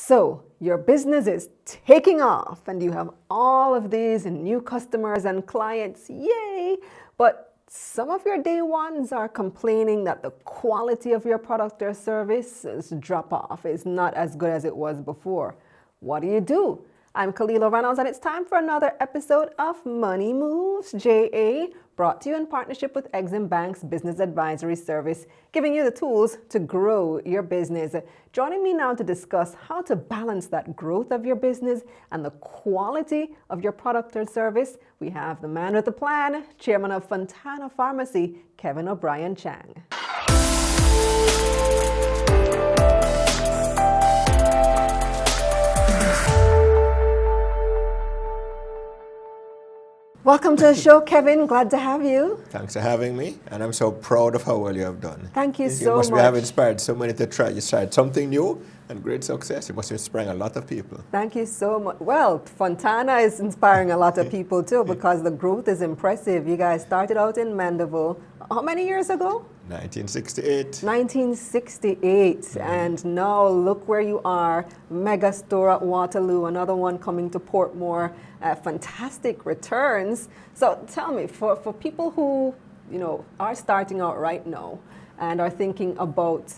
So your business is taking off and you have all of these new customers and clients, yay! But some of your day ones are complaining that the quality of your product or service is drop off, is not as good as it was before. What do? I'm Kalila Reynolds and it's time for another episode of Money Moves JA, brought to you in partnership with EXIM Bank's Business Advisory Service, giving you the tools to grow your business. Joining me now to discuss how to balance that growth of your business and the quality of your product or service, we have the man with the plan, Chairman of Fontana Pharmacy, Kevin O'Brien Chang. Welcome to the show, Kevin. Glad to have you. Thanks for having me, and I'm so proud of how well you have done. Thank you so much. You must have inspired so many to try. You tried something new and great success. You must have inspired a lot of people. Thank you so much. Well, Fontana is inspiring a lot of people too because the growth is impressive. You guys started out in Mandeville. How many years ago? 1968. 1968, and now look where you are, mega store at Waterloo, another one coming to Portmore, fantastic returns. So tell me, for people who are starting out right now and are thinking about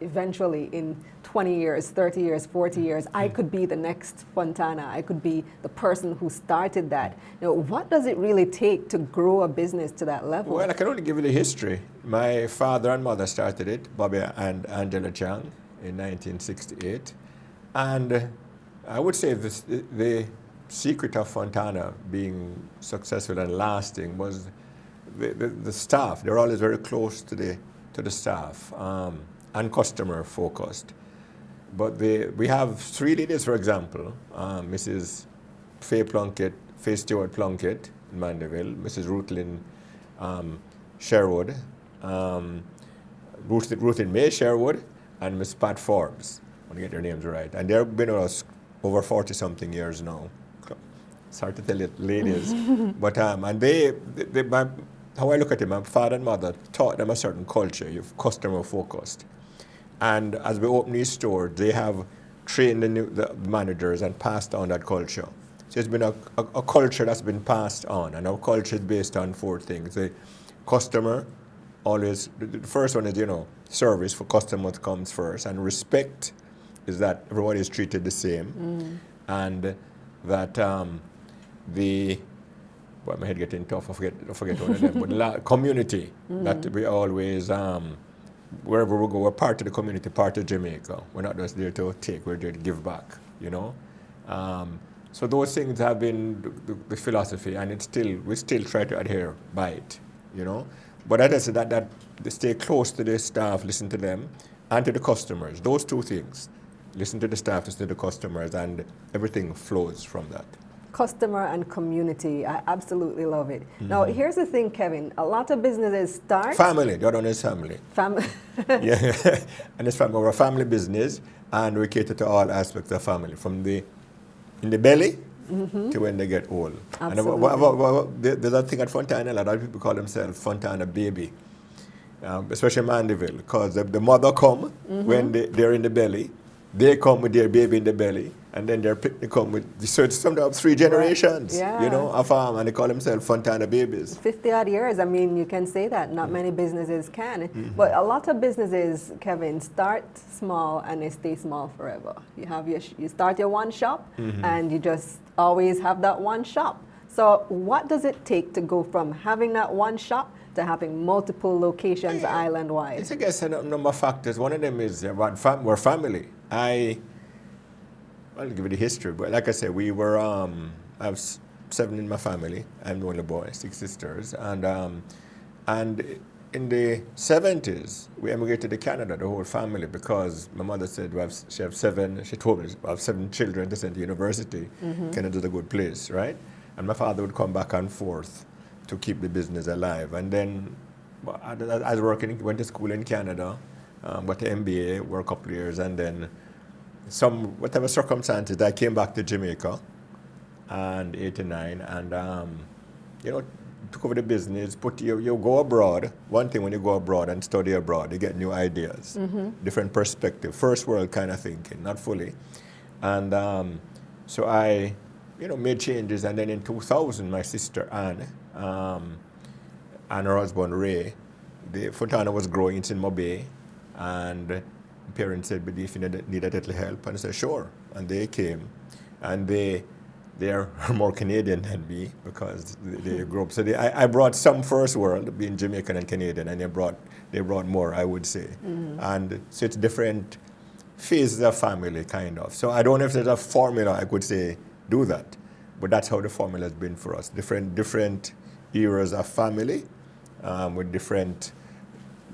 eventually in 20 years, 30 years, 40 years, I could be the next Fontana, I could be the person who started that. What does it really take to grow a business to that level? Well, I can only give you the history. My father and mother started it, Bobby and Angela Chang, in 1968. And I would say the secret of Fontana being successful and lasting was the staff. They're always very close to the staff and customer focused. But we have three leaders, for example, Mrs. Faye Stewart Plunkett in Mandeville, Mrs. Ruthlyn Sherwood, Ruthlyn May Sherwood, and Miss Pat Forbes. I want to get their names right. And they've been with us over 40-something years now. Sorry to tell you, ladies. But and how I look at it, my father and mother taught them a certain culture, you're customer focused. And as we open these stores, they have trained the managers and passed on that culture. So it's been a culture that's been passed on, and our culture is based on four things. The customer, always, the first one is, service for customers comes first, and respect is that everybody is treated the same, and that my head getting tough, I forget one of them, but community, that we always, wherever we go, we're part of the community, part of Jamaica. We're not just there to take, we're there to give back, So those things have been the philosophy, and we still try to adhere by it, But as I said, that they stay close to the staff, listen to them, and to the customers. Those two things, listen to the staff, listen to the customers, and everything flows from that. Customer and community. I absolutely love it. Now, here's the thing, Kevin. A lot of businesses start... Family. The other one is family. Family. Yeah. And it's family. We're a family business, and we cater to all aspects of family, from in the belly to when they get old. Absolutely. There's a thing at Fontana, a lot of people call themselves Fontana baby, especially Mandeville, because the mother come when they're in the belly. They come with their baby in the belly, and then they come with, so it's sometimes 3 generations, a farm, and they call themselves Fontana babies. 50-odd years, you can say that. Not many businesses can. But a lot of businesses, Kevin, start small and they stay small forever. You start your one shop, and you just always have that one shop. So what does it take to go from having that one shop to having multiple locations island-wide? It's, I guess, a number of factors. One of them is we're family. I'll give you the history, but like I said, we were, I have 7 in my family. I'm the only boy, 6 sisters. And in the 70s, we emigrated to Canada, the whole family, because my mother said she have 7, she told me I have 7 children to send to university. Canada's a good place, right? And my father would come back and forth to keep the business alive. And then I was went to school in Canada, got an MBA, worked a couple of years, and then whatever circumstances, I came back to Jamaica in 89, and took over the business. You go abroad. One thing, when you go abroad and study abroad, you get new ideas, different perspective, first world kind of thinking, not fully. And so I, made changes. And then in 2000, my sister Anne and her husband Ray, Fontana was growing in Cinema Bay, and parents said, "But if you need a little help," and I said, "Sure." And they came, and they are more Canadian than me because they grew up. So I brought some first world, being Jamaican and Canadian, and they brought more, I would say. And so it's different phases of family, kind of. So I don't know if there's a formula I could say do that, but that's how the formula has been for us. Different eras of family with different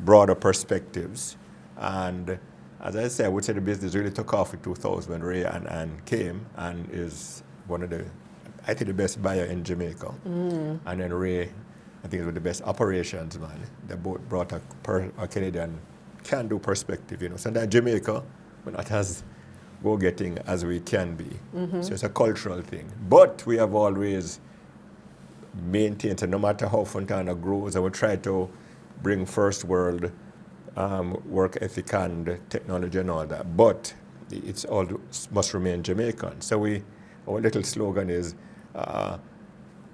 broader perspectives. And as I said, I would say the business really took off in 2000 when Ray and came, and is one of I think the best buyer in Jamaica. And then Ray, I think, is one of the best operations man. They both brought a Canadian can-do perspective, So that Jamaica, we're not as go-getting as we can be. So it's a cultural thing. But we have always maintained, so no matter how Fontana grows, I will try to bring first world work ethic and technology and all that. But it's all must remain Jamaican. So our little slogan is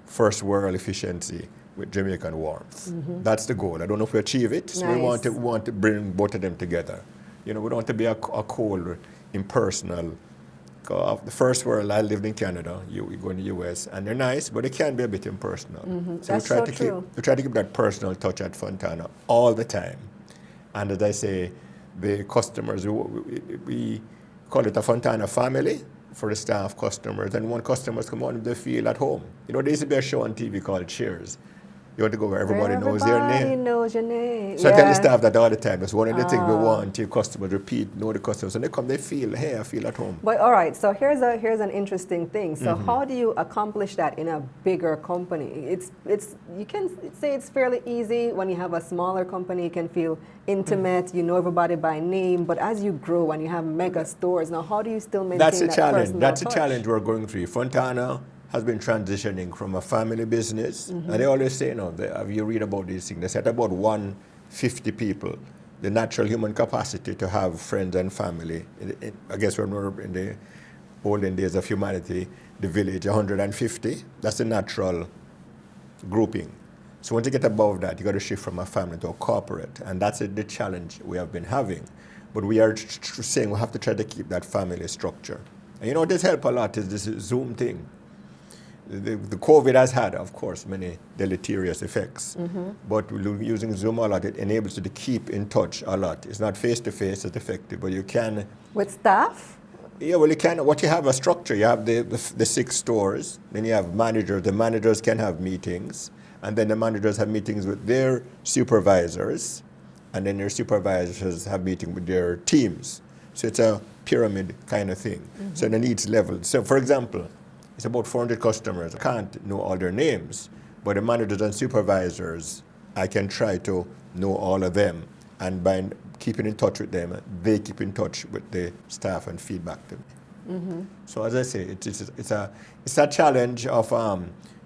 first world efficiency with Jamaican warmth. That's the goal. I don't know if we achieve it. So we want to bring both of them together. We don't want to be a cold, impersonal. The first world, I lived in Canada. You go in the US, and they're nice, but they can be a bit impersonal. So That's we try to keep that personal touch at Fontana all the time. And as I say, the customers, we call it a Fontana family for the staff, customers, and when customers come on, they feel at home. There used to be a show on TV called Cheers. You want to go where everybody knows their name. Everybody knows your name. So I tell the staff that all the time. It's one of the things we want your customers repeat, know the customers. When they come, they feel, hey, I feel at home. But all right, so here's an interesting thing. So how do you accomplish that in a bigger company? You can say it's fairly easy. When you have a smaller company, you can feel intimate, you know everybody by name. But as you grow and you have mega stores, now how do you still maintain That's a that challenge. personal That's touch? a challenge we're going through. Fontana has been transitioning from a family business, and they always say, you read about these things, they said about 150 people, the natural human capacity to have friends and family. I guess when we're in the olden days of humanity, the village, 150, that's the natural grouping. So once you get above that, you got to shift from a family to a corporate, and that's the challenge we have been having. But we are saying we have to try to keep that family structure. And what does help a lot is this Zoom thing. The COVID has had, of course, many deleterious effects, but using Zoom a lot, it enables you to keep in touch a lot. It's not face-to-face as effective, but you can... With staff? Yeah, well, you can. What you have a structure. You have the 6 stores, then you have managers. The managers can have meetings, and then the managers have meetings with their supervisors, and then their supervisors have meetings with their teams. So it's a pyramid kind of thing. So the needs leveled. So, for example, it's about 400 customers. I can't know all their names, but the managers and supervisors, I can try to know all of them. And by keeping in touch with them, they keep in touch with the staff and feedback to me. So as I say, it's a challenge of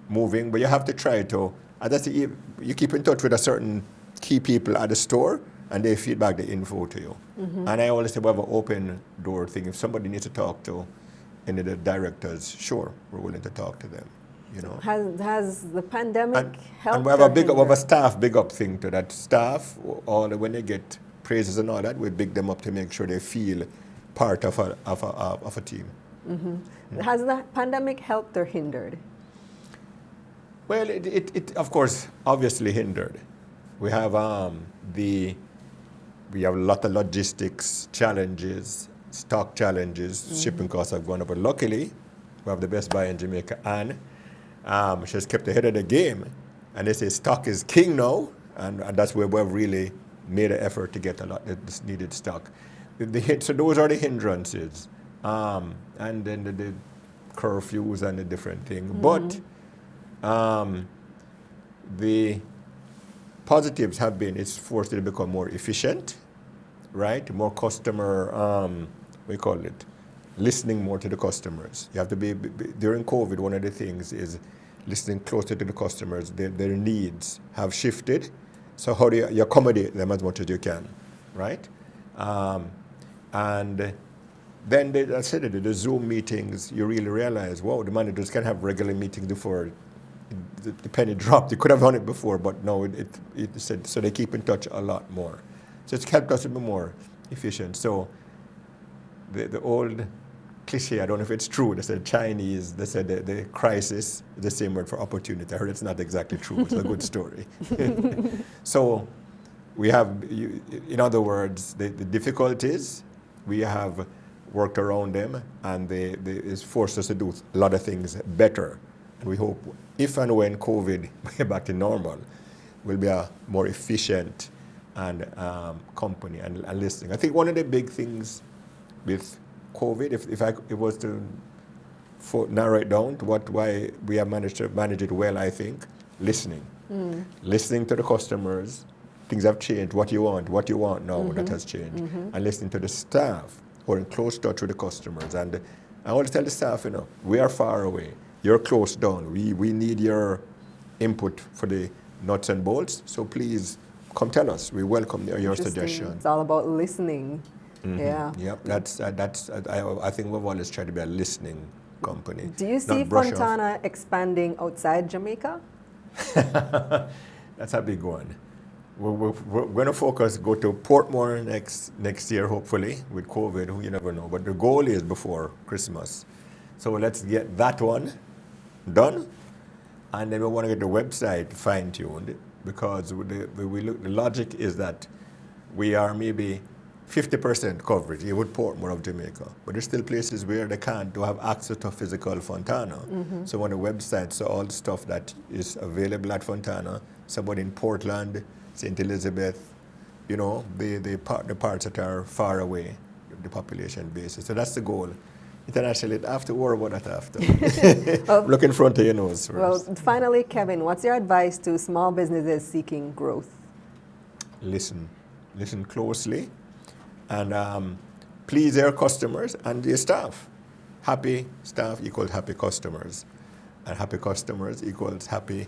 moving, but you have to try to, as I say, you keep in touch with a certain key people at the store, and they feedback the info to you. And I always say we have an open door thing. If somebody needs to talk to any of the directors, sure, we're willing to talk to them. Has the pandemic helped? And we have a staff big up thing to that. Staff, when they get praises and all that, we big them up to make sure they feel part of a team. Has the pandemic helped or hindered? Well, it of course obviously hindered. We have a lot of logistics challenges, stock challenges, shipping costs have gone up. But luckily, we have the best buyer in Jamaica, Anne. She has kept ahead of the game. And they say stock is king now, and that's where we've really made an effort to get a lot of this needed stock. So those are the hindrances. And then the curfews and the different thing. But the positives have been, it's forced it to become more efficient, right? More customer, we call it, listening more to the customers. You have to be during COVID, one of the things is listening closer to the customers. Their needs have shifted. So how do you accommodate them as much as you can, right? And then I said it, the Zoom meetings, you really realize, wow, the managers can have regular meetings before the penny dropped. You could have done it before, but no, it said, so they keep in touch a lot more. So it's helped us to be more efficient. So the old cliche, I don't know if it's true, they said Chinese, they said the crisis is the same word for opportunity. I heard it's not exactly true, it's a good story. So we have, in other words, the difficulties, we have worked around them, and it's forced us to do a lot of things better. And we hope, if and when COVID get back to normal, we'll be a more efficient and company and listening. I think one of the big things with COVID, if I was to narrow it down to why we have managed to manage it well, I think, listening. Listening to the customers, things have changed, what you want now, that has changed. And listening to the staff, who are in close touch with the customers. And I always tell the staff, we are far away, you're close down, we need your input for the nuts and bolts, so please come tell us, we welcome your suggestions. It's all about listening. Yeah. Yep, that's I think we've always tried to be a listening company. Do you see Fontana expanding outside Jamaica? That's a big one. We're going to go to Portmore next year, hopefully, with COVID, you never know. But the goal is before Christmas. So let's get that one done. And then we want to get the website fine-tuned, because the logic is that we are maybe 50% coverage here with Portmore of Jamaica, but there's still places where they don't have access to physical Fontana. So on the website, so all the stuff that is available at Fontana, somebody in Portland, St. Elizabeth, the parts that are far away, the population basis. So that's the goal. Internationally, I have to worry about that after. Look in front of your nose first. Well, finally, Kevin, what's your advice to small businesses seeking growth? Listen closely, and please their customers and their staff. Happy staff equals happy customers, and happy customers equals happy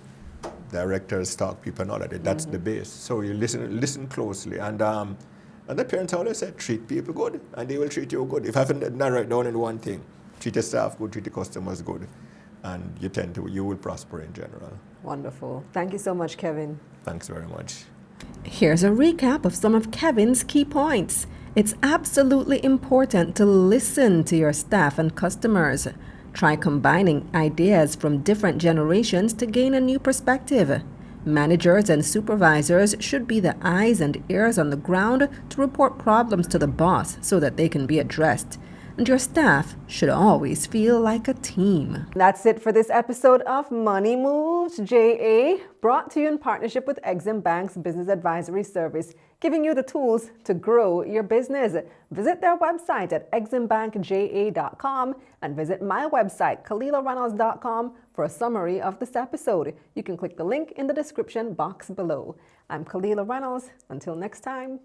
directors, stock people, and all of that. That's the base. So you listen closely, and the parents always say, treat people good, and they will treat you good. If I have to narrow it down in one thing, treat your staff good, treat the customers good, and you will prosper in general. Wonderful. Thank you so much, Kevin. Thanks very much. Here's a recap of some of Kevin's key points. It's absolutely important to listen to your staff and customers. Try combining ideas from different generations to gain a new perspective. Managers and supervisors should be the eyes and ears on the ground to report problems to the boss so that they can be addressed. And your staff should always feel like a team. That's it for this episode of Money Moves JA, brought to you in partnership with EXIM Bank's Business Advisory Service, giving you the tools to grow your business. Visit their website at eximbankja.com and visit my website, KalilaReynolds.com, for a summary of this episode. You can click the link in the description box below. I'm Kalila Reynolds. Until next time.